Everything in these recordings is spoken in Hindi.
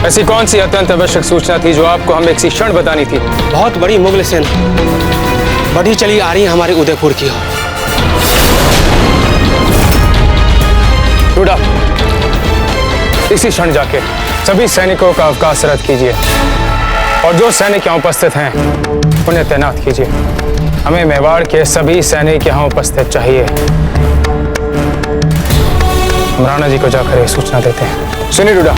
ऐसी कौन सी अत्यंत आवश्यक सूचना थी जो आपको हमें इसी क्षण बतानी थी? बहुत बड़ी मुगल सेना बढ़ी चली आ रही है हमारे उदयपुर की ओर। टूडा, इसी क्षण जाके सभी सैनिकों का अवकाश रद्द कीजिए और जो सैनिक यहाँ उपस्थित हैं उन्हें तैनात कीजिए। हमें मेवाड़ के सभी सैनिक यहाँ उपस्थित चाहिए। हम राणा जी को जाकर यह सूचना देते हैं। सुनिए टूडा,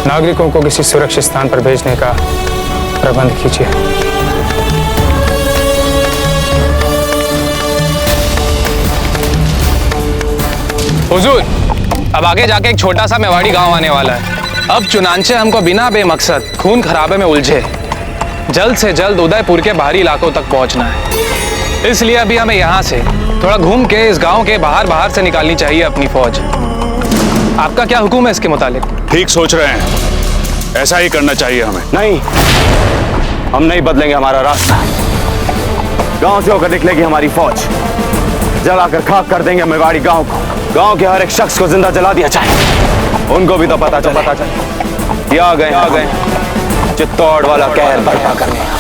नागरिकों को किसी सुरक्षित स्थान पर भेजने का प्रबंध कीजिए। हुजूर, अब आगे जाके एक छोटा सा मेवाड़ी गांव आने वाला है। अब चुनांचे हमको बिना बेमकसद खून खराबे में उलझे जल्द से जल्द उदयपुर के बाहरी इलाकों तक पहुंचना है। इसलिए अभी हमें यहाँ से थोड़ा घूम के इस गांव के बाहर से निकालनी चाहिए अपनी फौज। आपका क्या हुक्म है इसके मुतालिक? ठीक सोच रहे हैं, ऐसा ही करना चाहिए हमें। नहीं, हम नहीं बदलेंगे हमारा रास्ता। गांव से होकर निकलेगी हमारी फौज। जलाकर खाक कर देंगे मेवाड़ी गांव को। गांव के हर एक शख्स को जिंदा जला दिया जाए। उनको भी तो पता चले कि आ गए चित्तौड़ वाला कहर बर्पा करने।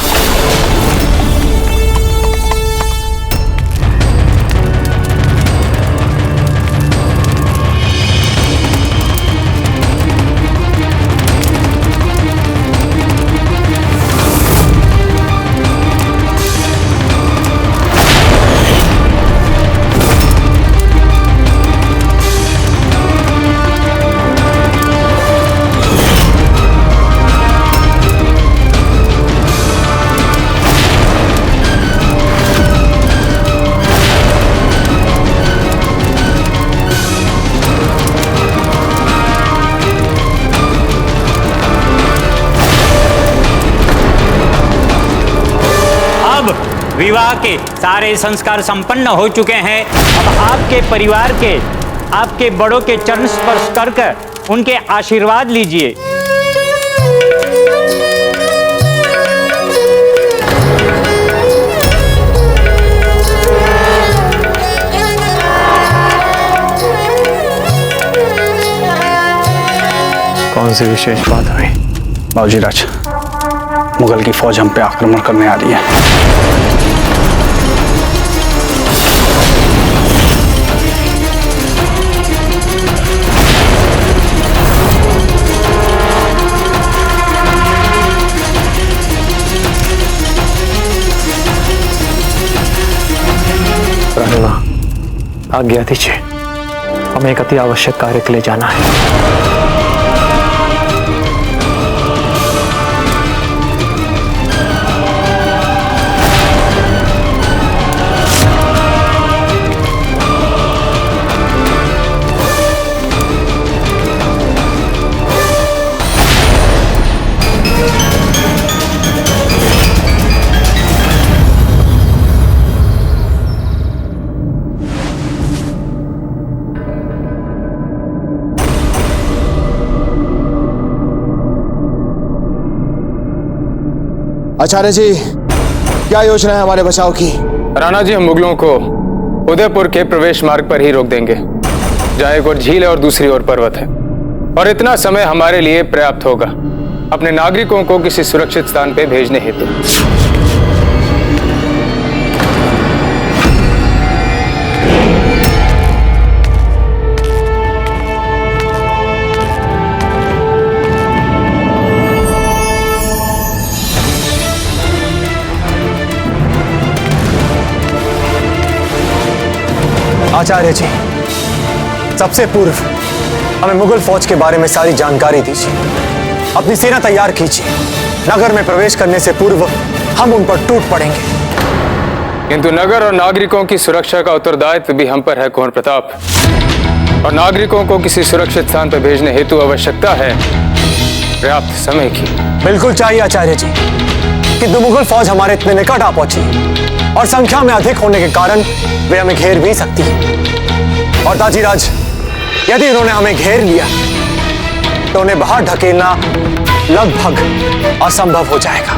विवाह के सारे संस्कार संपन्न हो चुके हैं। अब आपके परिवार के, आपके बड़ों के चरण स्पर्श कर उनके आशीर्वाद लीजिए। कौन सी विशेष बात हुई? बाबूजीराज, मुगल की फौज हम पे आक्रमण करने आ रही है। आज्ञा दीजिए, हमें एक अति आवश्यक कार्य के लिए जाना है। आचार्य जी, क्या योजना है हमारे बचाव की? राणा जी, हम मुगलों को उदयपुर के प्रवेश मार्ग पर ही रोक देंगे, जहां एक और झील है और दूसरी ओर पर्वत है, और इतना समय हमारे लिए पर्याप्त होगा अपने नागरिकों को किसी सुरक्षित स्थान पर भेजने हेतु। आचार्य जी, सबसे पूर्व हमें मुगल फौज के बारे में सारी जानकारी दीजिए। अपनी सेना तैयार कीजिए। नगर में प्रवेश करने से पूर्व हम उन पर टूट पड़ेंगे। किंतु नगर और नागरिकों की सुरक्षा का उत्तरदायित्व भी हम पर है कुंवर प्रताप, और नागरिकों को किसी सुरक्षित स्थान पर भेजने हेतु आवश्यकता है पर्याप्त समय की। बिल्कुल चाहिए आचार्य जी, किंतु मुगल फौज हमारे इतने निकट आ पहुंची और संख्या में अधिक होने के कारण वे हमें घेर भी सकती है। और दाजीराज, यदि इन्होंने हमें घेर लिया तो उन्हें बाहर ढकेलना लगभग असंभव हो जाएगा।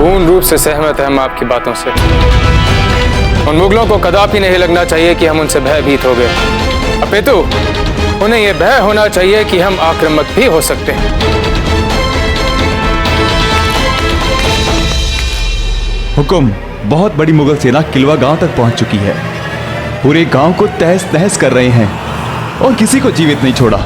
पूर्ण रूप से सहमत हैं हम आपकी बातों से। उन मुगलों को कदापि नहीं लगना चाहिए कि हम उनसे भयभीत हो गए, अपितु उन्हें यह भय होना चाहिए कि हम आक्रामक भी हो सकते हैं। हुकुम, बहुत बड़ी मुगल सेना किलवा गांव तक पहुंच चुकी है। पूरे गांव को तहस नहस कर रहे हैं और किसी को जीवित नहीं छोड़ा।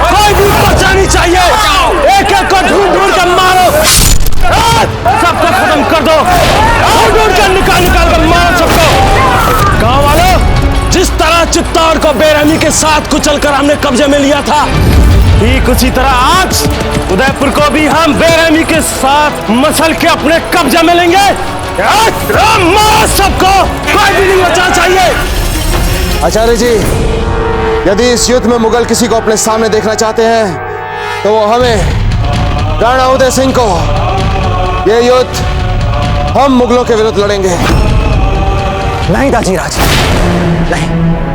कोई भी बचानी चाहिए, एक एक को ढूंढ ढूंढ कर मारो, सबको खत्म कर दो, ढूंढ ढूंढ कर निकाल निकाल कर मारो सबको। गांव वालों, जिस तरह चित्तौड़ को बेरहमी के साथ कुचलकर हमने कब्जे में लिया था, ठीक उसी तरह आज उदयपुर को भी हम बेरहमी के साथ मसल के अपने कब्जे में लेंगे। मारो सबको, कोई भी नहीं बचना चाहिए। आचार्य जी, यदि इस युद्ध में मुगल किसी को अपने सामने देखना चाहते हैं तो वो हमें, राणा उदय सिंह को। ये युद्ध हम मुगलों के विरुद्ध लड़ेंगे। नहीं दाजीराज, नहीं।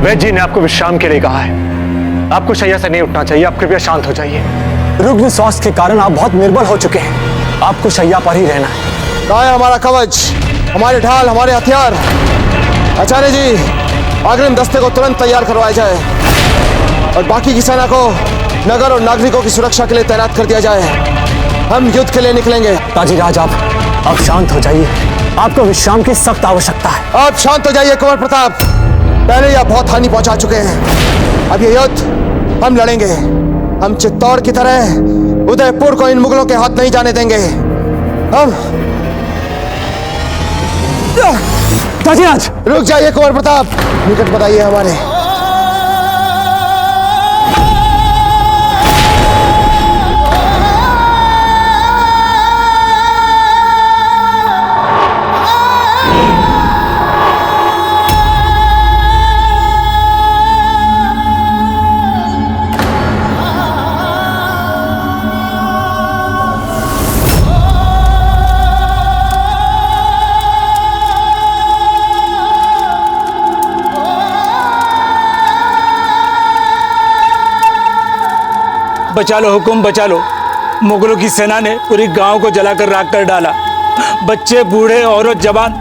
वैद्य जी ने आपको विश्राम के लिए कहा है। आपको शैया से नहीं उठना चाहिए। आप कृपया शांत हो जाइए। रुग्ण स्वास्थ्य के कारण आप बहुत निर्बल हो चुके हैं। आपको शैया पर ही रहना है। कहाँ है हमारा कवच, हमारे ढाल, हमारे हथियार? आचार्य जी, अग्रिम दस्ते को तुरंत तैयार करवाया जाए और बाकी की सेना को नगर और नागरिकों की सुरक्षा के लिए तैनात कर दिया जाए। हम युद्ध के लिए निकलेंगे। दाजीराज, आप शांत हो जाइए। आपको विश्राम की सख्त आवश्यकता है। आप शांत हो जाइए कुंवर प्रताप। पहले ही आप बहुत हानि पहुंचा चुके हैं। अब ये युद्ध हम लड़ेंगे। हम चित्तौड़ की तरह उदयपुर को इन मुगलों के हाथ नहीं जाने देंगे। हम दाजीराज, रुक जाइए कुंवर प्रताप, निकट बताइए हमारे। बचा लो हुकुम, बचा लो। मुगलों की सेना ने पूरी गांव को जलाकर राख कर डाला। बच्चे, बूढ़े, औरत, जवान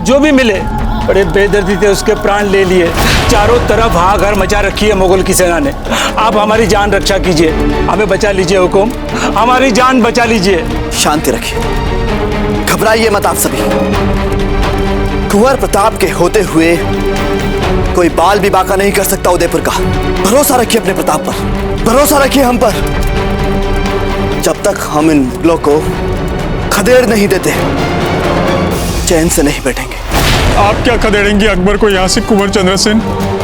जो भी मिले बड़े बेदर्दी थे, उसके प्राण ले लिए। चारों तरफ हाहाकार मचा रखी है मुगल की सेना ने। आप हमारी जान रक्षा कीजिए, हमें बचा लीजिए हुकुम, हमारी जान बचा लीजिए। शांति रखिए, घबराइए मत आप सभी। कुंवर प्रताप के होते हुए कोई बाल भी बाका नहीं कर सकता उदयपुर का। भरोसा रखिए अपने प्रताप पर, भरोसा रखिए हम पर। जब तक हम इन मुगलों को खदेड़ नहीं देते, चैन से नहीं बैठेंगे। आप क्या खदेड़ेंगे अकबर को यहाँ से कुंवर चंद्रसेन?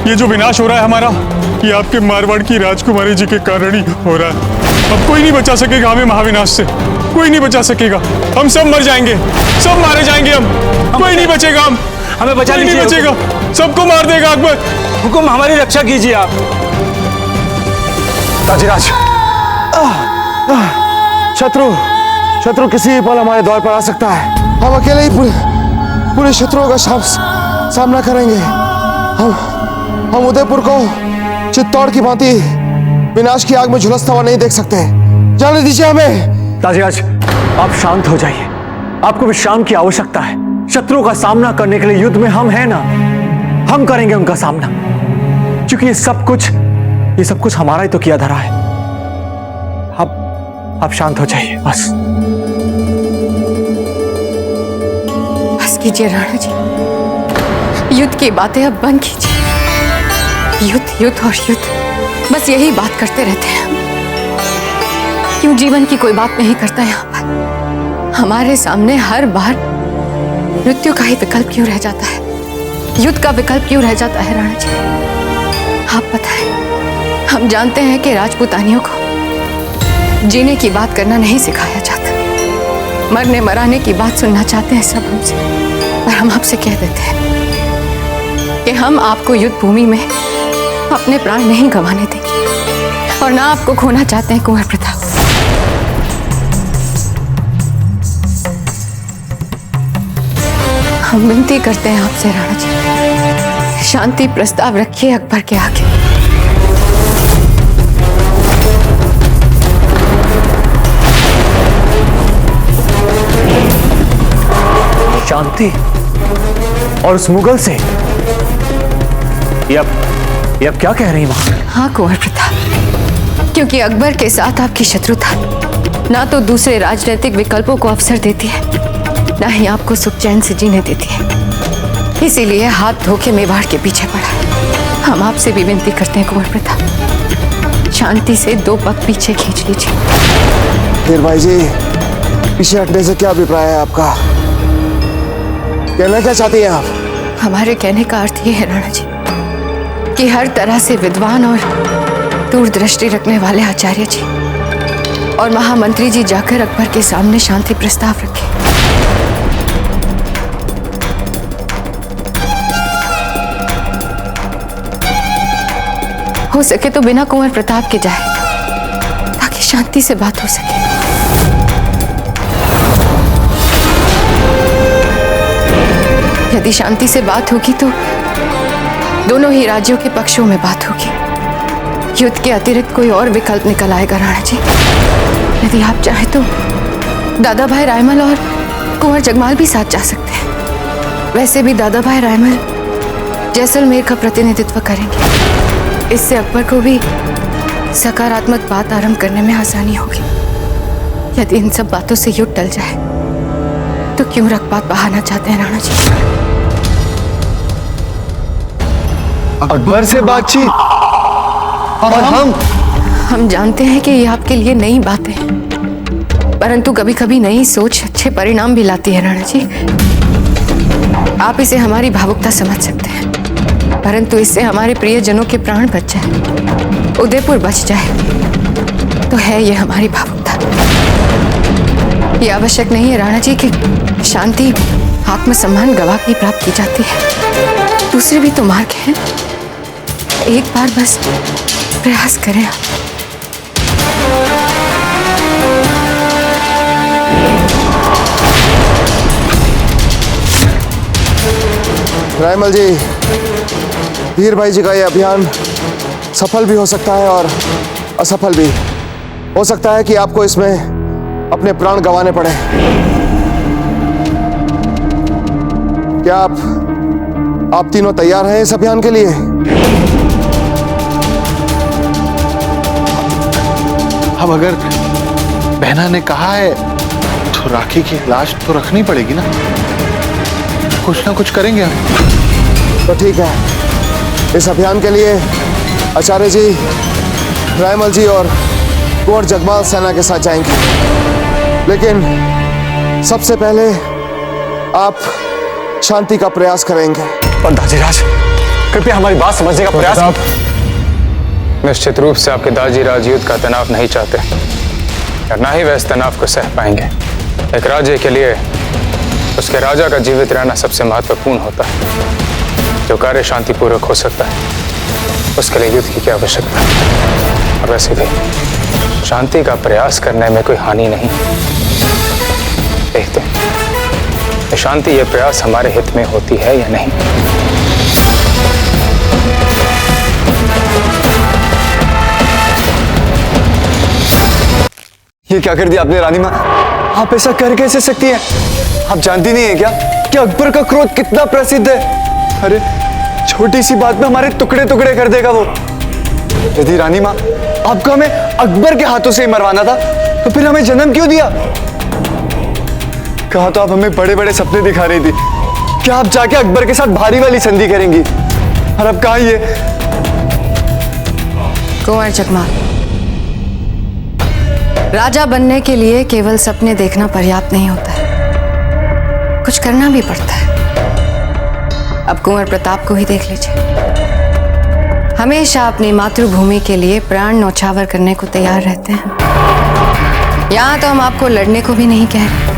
ये जो विनाश हो रहा है हमारा, ये आपके मारवाड़ की राजकुमारी जी के कारण ही हो रहा है। अब कोई नहीं बचा सकेगा हमें महाविनाश से, कोई नहीं बचा सकेगा। हम सब मर जाएंगे, सब मारे जाएंगे हम, कोई नहीं बचेगा। हमें बचा लीजिए, नहीं बचेगा, सबको मार देगा अकबर। हुकुम, हमारी रक्षा कीजिए आप। दाजीराज, शत्रु किसी भी पल हमारे द्वार पर आ सकता है। हम अकेले ही पूरे शत्रुओं का सामना करेंगे। हम उदयपुर को चित्तौड़ की भांति विनाश की आग में झुलसता हुआ नहीं देख सकते। जाने दीजिए हमें। दाजीराज, आप शांत हो जाइए। आपको विश्राम की आवश्यकता है। शत्रुओं का सामना करने के लिए युद्ध में हम हैं ना, हम करेंगे उनका सामना, क्योंकि ये सब कुछ हमारा ही तो किया धरा है। आप शांत हो जाइए, बस कीजिए राणा जी। युद्ध की बातें अब बंद कीजिए। युद्ध और युद्ध, बस यही बात करते रहते हैं। क्यों जीवन की कोई बात नहीं करता यहाँ पर? हमारे सामने हर बार मृत्यु का ही विकल्प क्यों रह जाता है? युद्ध का विकल्प क्यों रह जाता है राणा जी? आप बताएं। हम जानते हैं कि राजपूतानियों को जीने की बात करना नहीं सिखाया जाता। मरने मराने की बात सुनना चाहते हैं सब हमसे, पर हम आपसे कह देते हैं कि हम आपको युद्ध भूमि में अपने प्राण नहीं गंवाने देंगे और ना आपको खोना चाहते हैं कुंवर प्रताप। हम विनती करते हैं आपसे राणा जी, शांति प्रस्ताव रखिए अकबर के आगे। शांति? और उस मुगल से? ये अब क्या कह रही मां? हाँ कुंवर प्रताप, क्योंकि अकबर के साथ आपकी शत्रुता ना तो दूसरे राजनीतिक विकल्पों को अवसर देती है, ना ही आपको सुख चैन से जीने देती है। इसीलिए हाथ धो के मेवाड़ के पीछे पड़ा। हम आपसे भी विनती करते हैं कुंवर प्रताप, शांति से 2 पग पीछे खींच लीजिए। फिर भाई जी, पीछे हटने से क्या अभिप्राय है आपका? कहना क्या चाहती हैं आप? हमारे कहने का अर्थ ये है राणा जी कि हर तरह से विद्वान और दूरदृष्टि रखने वाले आचार्य जी और महामंत्री जी जाकर अकबर के सामने शांति प्रस्ताव रखें। हो सके तो बिना कुंवर प्रताप के जाए, ताकि शांति से बात हो सके। यदि शांति से बात होगी तो दोनों ही राज्यों के पक्षों में बात होगी। युद्ध के अतिरिक्त कोई और विकल्प निकल आएगा राणा जी। यदि आप चाहें तो दादा भाई रायमल और कुंवर जगमाल भी साथ जा सकते हैं। वैसे भी दादा भाई रायमल जैसलमेर का प्रतिनिधित्व करेंगे। इससे अकबर को भी सकारात्मक बात आरंभ करने में आसानी होगी। यदि इन सब बातों से युद्ध टल जाए तो क्यों रखबात बहाना चाहते हैं राणा जी? अकबर से बातचीत? और हम जानते हैं कि ये आपके लिए नई बातें हैं, परंतु कभी कभी नई सोच अच्छे परिणाम भी लाती है राणा जी। आप इसे हमारी भावुकता समझ सकते हैं, परंतु इससे हमारे प्रियजनों के प्राण बच जाए, उदयपुर बच जाए, तो है ये हमारी भावुकता। ये आवश्यक नहीं है राणा जी कि शांति आत्मसम्मान गवा के प्राप्त की जाती है। दूसरे भी तो मार्ग हैं। एक बार बस प्रयास करें आप। रायमल जी, वीर भाई जी का यह अभियान सफल भी हो सकता है और असफल भी हो सकता है कि आपको इसमें अपने प्राण गंवाने पड़े। क्या आप तीनों तैयार हैं इस अभियान के लिए? अब अगर बहना ने कहा है तो राखी की लाश तो रखनी पड़ेगी ना। कुछ ना कुछ करेंगे हम। तो ठीक है, इस अभियान के लिए आचार्य जी, रायमल जी और कुंवर जगमाल सेना के साथ जाएंगे। लेकिन सबसे पहले आप शांति का प्रयास करेंगे। पर दाजीराज, कृपया हमारी बात समझने का प्रयास। निश्चित रूप से आपके दाजीराज युद्ध का तनाव नहीं चाहते और ना ही वह इस तनाव को सह पाएंगे। एक राज्य के लिए उसके राजा का जीवित रहना सबसे महत्वपूर्ण होता है। जो कार्य शांतिपूर्वक हो सकता है उसके लिए युद्ध की क्या आवश्यकता है। और वैसे भी शांति का प्रयास करने में कोई हानि नहीं। देखते हैं शांति ये प्रयास हमारे हित में होती है या नहीं। ये क्या कर दिया आपने रानी माँ? आप ऐसा कर कैसे सकती हैं? आप जानती नहीं है क्या कि अकबर का क्रोध कितना प्रसिद्ध है? अरे छोटी सी बात में हमारे टुकड़े टुकड़े कर देगा वो। यदि रानी माँ आपको हमें अकबर के हाथों से ही मरवाना था तो फिर हमें जन्म क्यों दिया? कहा तो आप हमें बड़े बड़े सपने दिखा रही थी कि आप जाके अकबर के साथ भारी वाली संधि करेंगी, और अब कहा ये? कुंवर जगमाल, राजा बनने के लिए केवल सपने देखना पर्याप्त नहीं होता है, कुछ करना भी पड़ता है। अब कुंवर प्रताप को ही देख लीजिए। हमेशा अपनी मातृभूमि के लिए प्राण न्यौछावर करने को तैयार रहते हैं। यहां तो हम आपको लड़ने को भी नहीं कह रहे,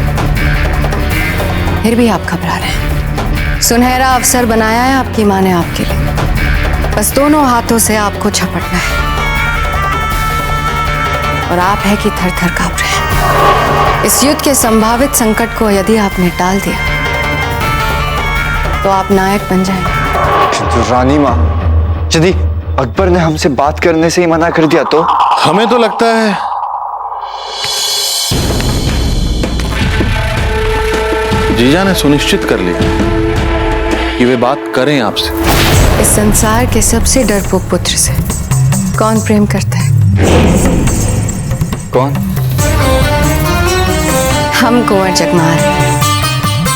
फिर भी आप घबरा रहे हैं। सुनहरा अवसर बनाया है आपकी मां ने आपके लिए, बस दोनों हाथों से आपको झपटना है। और आप है कि थर थर कांप रहे हैं। इस युद्ध के संभावित संकट को यदि आपने टाल दिया तो आप नायक बन जाएंगे। किंतु रानी माँ, यदि अकबर ने हमसे बात करने से ही मना कर दिया तो? हमें तो लगता है जीजा ने सुनिश्चित कर लिया कि वे बात करें आपसे। इस संसार के सबसे डरपोक पुत्र से कौन प्रेम करता है? कौन? हम कुंवर जगमाल,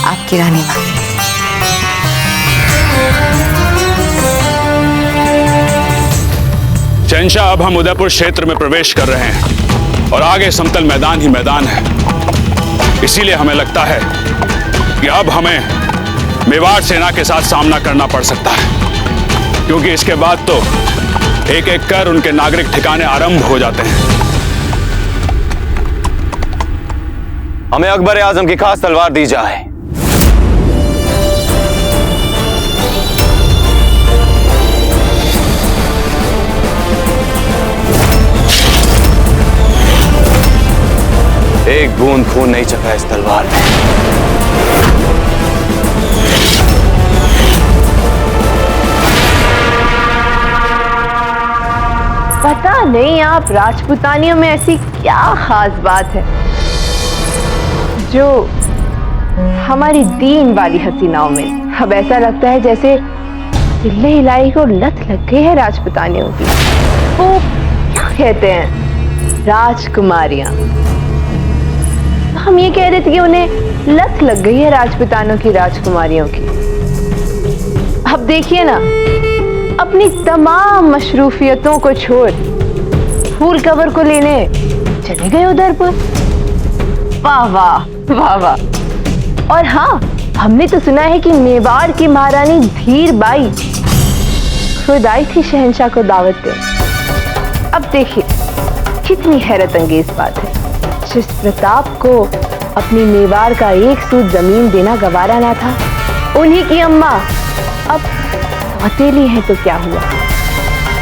आपकी रानी माँ। शहंशाह, अब हम उदयपुर क्षेत्र में प्रवेश कर रहे हैं और आगे समतल मैदान ही मैदान है। इसीलिए हमें लगता है कि अब हमें मेवाड़ सेना के साथ सामना करना पड़ सकता है, क्योंकि इसके बाद तो एक एक कर उनके नागरिक ठिकाने आरंभ हो जाते हैं। हमें अकबर आजम की खास तलवार दी जाए। एक बूंद खून नहीं चखा इस तलवार में। पता नहीं आप राजपूतानियों में ऐसी क्या खास बात है जो हमारी दीन वाली हसीनाओं में अब ऐसा लगता है जैसे हिल्ले हिलाई को लत लग गई है राजपूतानियों की। वो क्या कहते हैं, राजकुमारियां। हम ये कह रहे थे कि उन्हें लत लग गई है राजपूतानों की राजकुमारियों की। अब देखिए ना, अपनी तमाम मशरूफियतों को छोड़ फूल कवर को लेने चले गए उदयपुर। वाह वाह वाह वाह। और हाँ, हमने तो सुना है कि मेवाड़ की महारानी धीर बाई खुद आई थी शहंशाह को दावत देने। अब देखिए कितनी हैरत अंगेज बात है, जिस प्रताप को अपनी मेवाड़ का एक सूद जमीन देना गवारा ना था, उन्हीं की अम्मा अब सौतेली है तो क्या हुआ,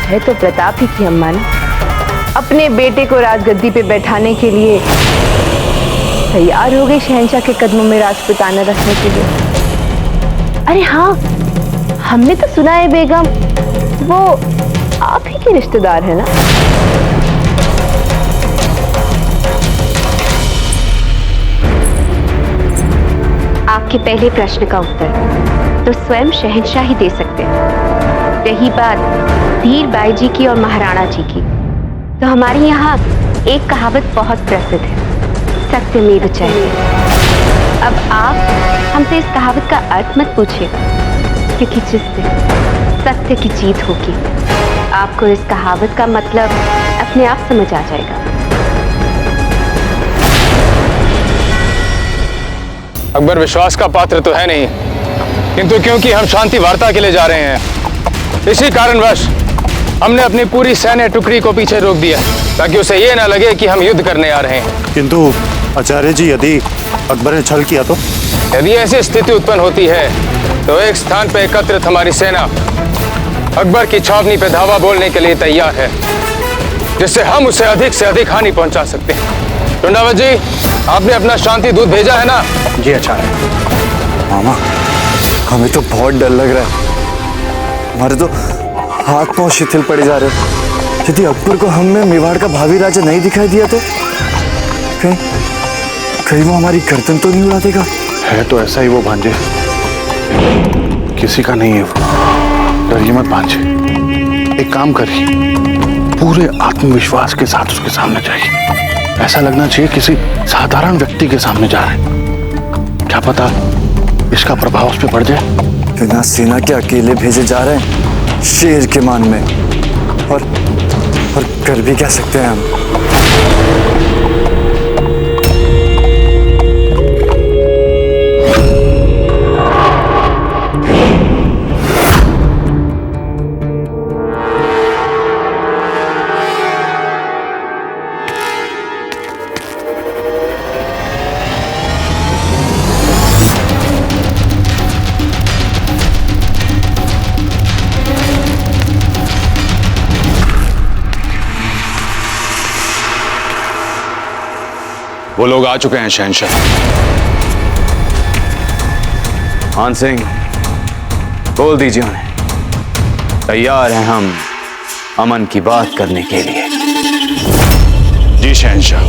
है तो प्रताप ही की अम्मा ना। अपने बेटे को राजगद्दी पे बैठाने के लिए तैयार हो गई शहंशाह के कदमों में राजपूताना रखने के लिए। अरे हाँ, हमने तो सुना है बेगम वो आप ही के रिश्तेदार है ना। आपके पहले प्रश्न का उत्तर तो स्वयं शहंशाह ही दे सकते हैं। रही बात धीर बाई जी की और महाराणा जी की, तो हमारे यहाँ एक कहावत बहुत प्रसिद्ध है, सत्यमेव जयते। अब आप हमसे इस कहावत का अर्थ मत पूछिए, क्योंकि जिस दिन सत्य की जीत होगी आपको इस कहावत का मतलब अपने आप समझ आ जाएगा। अकबर विश्वास का पात्र तो है नहीं, किंतु क्योंकि हम शांति वार्ता के लिए जा रहे हैं, इसी कारणवश हमने अपनी पूरी सैन्य टुकड़ी को पीछे रोक दिया, ताकि उसे ये ना लगे कि हम युद्ध करने आ रहे हैं। किंतु आचार्य जी, यदि अकबर ने छल किया तो? यदि ऐसी स्थिति उत्पन्न होती है तो एक स्थान पर एकत्रित हमारी सेना अकबर की छावनी पे धावा बोलने के लिए तैयार है, जिससे हम उसे अधिक से अधिक हानि पहुंचा सकते हैं। टुंडावत जी, आपने अपना शांति दूत भेजा है ना? जी आचार्य। मामा, हमें तो बहुत डर लग रहा है, हमारे तो हाथ पांव शिथिल पड़े जा रहे हैं। यदि अकबर को हमें मेवाड़ का भावी राजा नहीं दिखाई दिया तो कहीं वो हमारी गर्दन तो नहीं उड़ा देगा? है तो ऐसा ही वो भांजे, किसी का नहीं है वो। डरिए मत भांजे, एक काम करिए, पूरे आत्मविश्वास के साथ उसके सामने जाइए। ऐसा लगना चाहिए किसी साधारण व्यक्ति के सामने जा रहे हैं। क्या पता इसका प्रभाव उस पर पड़ जाए। बिना सेना के अकेले भेजे जा रहे हैं शेर के मान में, और कर भी क्या सकते हैं हम? वो लोग आ चुके हैं शहंशाह। मान सिंह, बोल दीजिए उन्हें, तैयार हैं हम अमन की बात करने के लिए। जी शहंशाह।